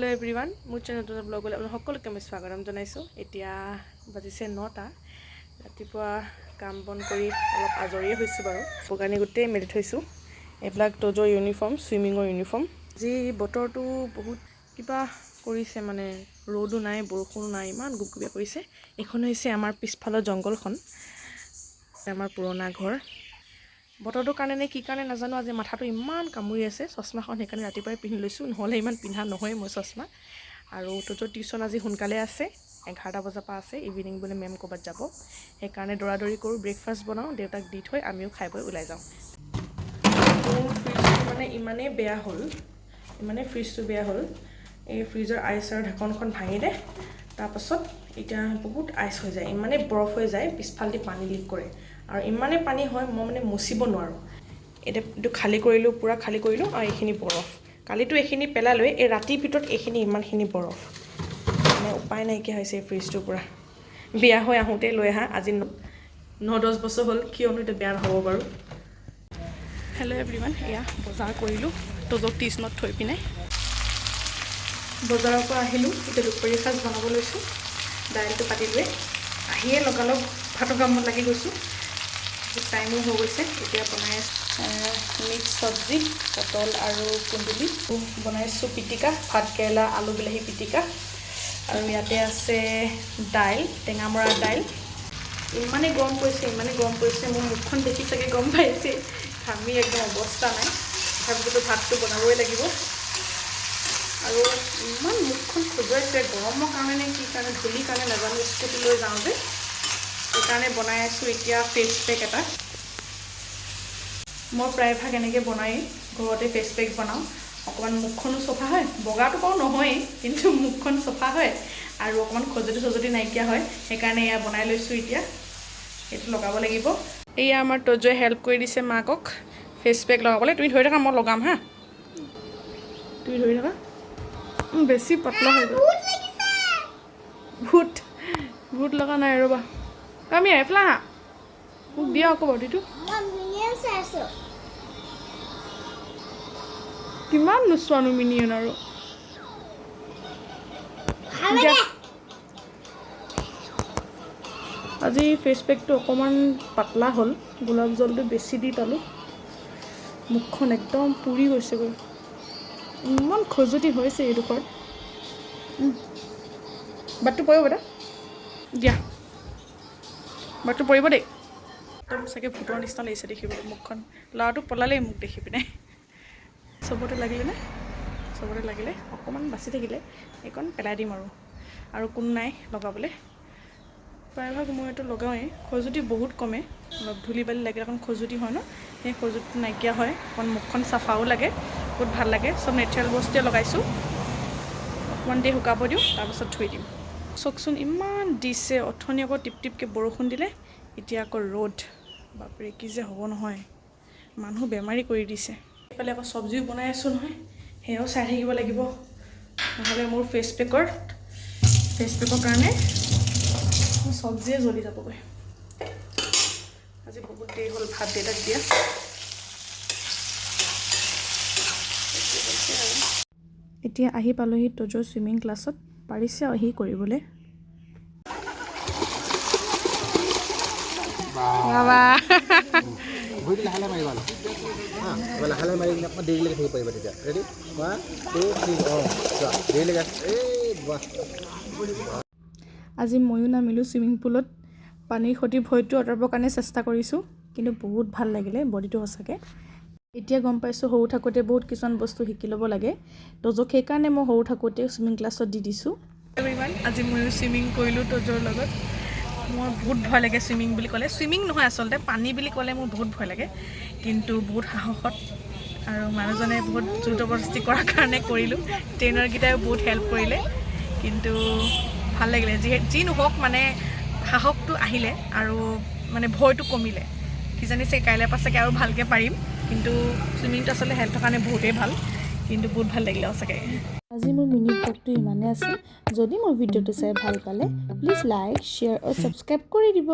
Hello' everyone, মোৰ চেনেলটোৰ ব্লগলৈ আপোনালোক সকলোকে মই স্বাগতম জনাইছোঁ। এতিয়া বাজিছে 9টা। ৰাতিপুৱা কাম বন কৰি অলপ আজৰিয়ে হৈছোঁ বাৰু। কাৰণে গোটেই মেলি থৈছোঁ। এইবিলাক তজৰ ইউনিফৰ্ম, ছুইমিঙৰ ইউনিফৰ্ম। আজি বতৰটো বহুত কিবা কৰিছে, মানে ৰ'দো নাই বৰষুণো নাই, ইমান গুপগুপীয়া কৰিছে। এইখন হৈছে আমাৰ পিছফালৰ জংঘলখন, আমাৰ পুৰণা ঘৰ। বতৰটোৰ কাৰণে নে কি কাৰণে নাজানো, আজি মাথাটো ইমান কামুৰি আছে। চশমাখন সেইকাৰণে ৰাতিপুৱাই পিন্ধি লৈছোঁ, নহ'লে ইমান পিন্ধা নহয় মই চশমা। আৰু তজৰ টিউশ্যন আজি সোনকালে আছে, 11টা বজাৰ পৰা আছে। ইভিনিং বোলে মেম ক'ৰবাত যাব, সেইকাৰণে দৌৰাদৌৰি কৰোঁ। ব্ৰেকফাষ্ট বনাওঁ, দেউতাক দি থৈ আমিও খাই বৈ ওলাই যাওঁ। মোৰ ফ্ৰিজটো মানে ইমানেই বেয়া হ'ল, ফ্ৰিজটো বেয়া হ'ল। এই ফ্ৰিজৰ আইচৰ ঢাকনখন ভাঙিলে, তাৰপাছত এতিয়া বহুত আইচ হৈ যায়, ইমানেই বৰফ হৈ যায়, পিছফালেদি পানী লিক কৰে। আৰু ইমানেই পানী হয় মই মানে মুচিব নোৱাৰোঁ। এতিয়া এইটো খালী কৰিলোঁ, পূৰা খালী কৰিলোঁ। আৰু এইখিনি বৰফ, কালিতো এইখিনি পেলালৈ, এই ৰাতিৰ ভিতৰত এইখিনি ইমানখিনি বৰফ, মানে উপায় নাইকিয়া হৈছে। এই ফ্ৰিজটোৰ পৰা বেয়া হৈ আহোঁতে লৈ আহা, আজি 9-10 বছৰ হ'ল, কিয়নো এতিয়া বেয়া নহ'ব বাৰু। হেল্ল' এভৰিৱান, এয়া বজাৰ কৰিলোঁ তজক টিউশ্যনত থৈ পিনে। বজাৰৰ পৰা আহিলোঁ, এতিয়া দুপৰীয়া সাঁজ বনাব লৈছোঁ। দাইলটো পাতিলোৱে, আহিয়ে লগালগ ভাতৰ কামত লাগি গৈছোঁ। টাইমো হৈ গৈছে। এতিয়া বনাই মিক্স চব্জি, পটল আৰু কুন্দুলি বনাইছোঁ। পিটিকা, ভাতকেৰেলা আলু বিলাহী পিটিকা। আৰু ইয়াতে আছে দাইল, টেঙামৰা দাইল। ইমানেই গৰম পৰিছে, মোৰ মুখখন দেখি চাগে গম পাইছে, ঘামি একদম অৱস্থা নাই। তথাপিতো ভাতটো বনাবই লাগিব। আৰু ইমান মুখখন খজুৱাইছে, গৰমৰ কাৰণে নে কি কাৰণে, ধূলিৰ কাৰণে নাজানো। স্কুটি লৈ যাওঁ যে, সেইকাৰণে বনাই আছোঁ এতিয়া ফেচ পেক এটা। মই প্ৰায়ভাগ এনেকৈ বনাই ঘৰতে ফেচ পেক বনাওঁ। অকণমান মুখখনো চফা হয়, বগাটো বাৰু নহয়েই, কিন্তু মুখখন চফা হয় আৰু অকণমান খজুৱতি নাইকিয়া হয়। সেইকাৰণে এয়া বনাই লৈছোঁ এতিয়া। এইটো লগাব লাগিব। এয়া আমাৰ তজুৱে হেল্প কৰি দিছে মাকক ফেচ পেক লগাবলৈ। তুমি ধৰি থাকা, মই লগাম হা। তুমি ধৰি থাকা, বেছি পাতলা হৈ গ'ল। ভূত লগা নাই, ৰ'বা। আমি এফলা হা, মোক দিয়া আকৌ বডিটো। কিমান নোচোৱানো মিনিয়ন আৰু আজি ফেচ পেকটো অকণমান পাতলা হ'ল, গোলাপ জলটো বেছি দি পালোঁ। মুখখন একদম পুৰি গৈছেগৈ, ইমান খজুৱতি হৈছে এইডোখৰত। বাটটো পৰিব বেটা, দিয়া বাটটো পৰিব দেই। একদম চাগে ভূতৰ নিচিনা লাগিছে দেখিবলৈ মুখখন। ল'ৰাটোক পলালেই মোক দেখি পিনে। চবতে লাগিলে, অকণমান বাচি থাকিলে, এইকণ পেলাই দিম আৰু কোনো নাই লগাবলৈ। প্ৰায়ভাগ মই এইটো লগাওঁৱেই, খজুৱতি বহুত কমে। অলপ ধূলি বালি লাগিলে অকণ খজুৱতি হয় ন, সেই খজুৱতি নাইকিয়া হয়। অকণ মুখখন চাফাও লাগে, বহুত ভাল লাগে। চব নেচাৰেল বস্তুৱে লগাইছোঁ। অকণমান দেৰি শুকাব দিওঁ, তাৰপাছত ধুই দিম। চকচোন ইমান দিছে, অথনি আকৌ টিপকৈ বৰষুণ দিলে, এতিয়া আকৌ ৰ'দ। বাপৰে কি যে হ'ব নহয়, মানুহ বেমাৰী কৰি দিছে। এইফালে আকৌ চব্জিও বনাই আছোঁ নহয়, সেয়াও চাই থাকিব লাগিব, নহ'লে মোৰ ফেচ পেকৰ কাৰণে চব্জিয়ে জ্বলি যাবগৈ। আজি বহুত দেৰি হ'ল ভাত দেউতাক দিয়া। এতিয়া আহি পালোহি তজৰ ছুইমিং ক্লাছত। পাৰিছে আহি কৰিবলৈ। ভৰিটো লাহে লাহে মাৰিবা, লাহে লাহে মাৰি কিনে অকণমান দেৰিলৈকে থাকিব পাৰিবা। তেতিয়া ৰেডি, 1 2 3 চোৱা দেৰিলৈকে। আজি ময়ো নামিলোঁ ছুইমিং পুলত। পানীৰ সৈতে ভয়টো আঁতৰাবৰ কাৰণে চেষ্টা কৰিছোঁ, কিন্তু বহুত ভাল লাগিলে বডিটো সঁচাকৈ। এতিয়া গম পাইছোঁ সৰু থাকোঁতে বহুত কিছুমান বস্তু শিকি ল'ব লাগে। তজক সেইকাৰণে মই সৰু থাকোঁতে ছুইমিং ক্লাছত দি দিছোঁ। আজি ময়ো ছুইমিং কৰিলোঁ তজৰ লগত। মোৰ বহুত ভয় লাগে ছুইমিং বুলি ক'লে। ছুইমিং নহয় আচলতে, পানী বুলি ক'লে মোৰ বহুত ভয় লাগে, কিন্তু বহুত সাহসত আৰু মানুহজনে বহুত জোৰ জবৰদস্তি কৰাৰ কাৰণে কৰিলোঁ। ট্ৰেইনাৰকেইটাইও বহুত হেল্প কৰিলে, কিন্তু ভাল লাগিলে। যি নহওক মানে সাহসটো আহিলে আৰু মানে ভয়টো কমিলে। কিজানি চাগে কাইলৈৰ পৰা চাগে আৰু ভালকৈ পাৰিম। কিন্তু ছুইমিংটো আচলতে হেল্থৰ কাৰণে বহুতেই ভাল, কিন্তু বহুত ভাল লাগিলে সঁচাকৈ। আজি মোৰ মিনি ব্লগটো ইমানেই আছিল। যদি মোৰ ভিডিঅ'টো চাই ভাল পালে প্লিজ লাইক, শ্বেয়াৰ আৰু ছাবস্ক্ৰাইব কৰি দিব।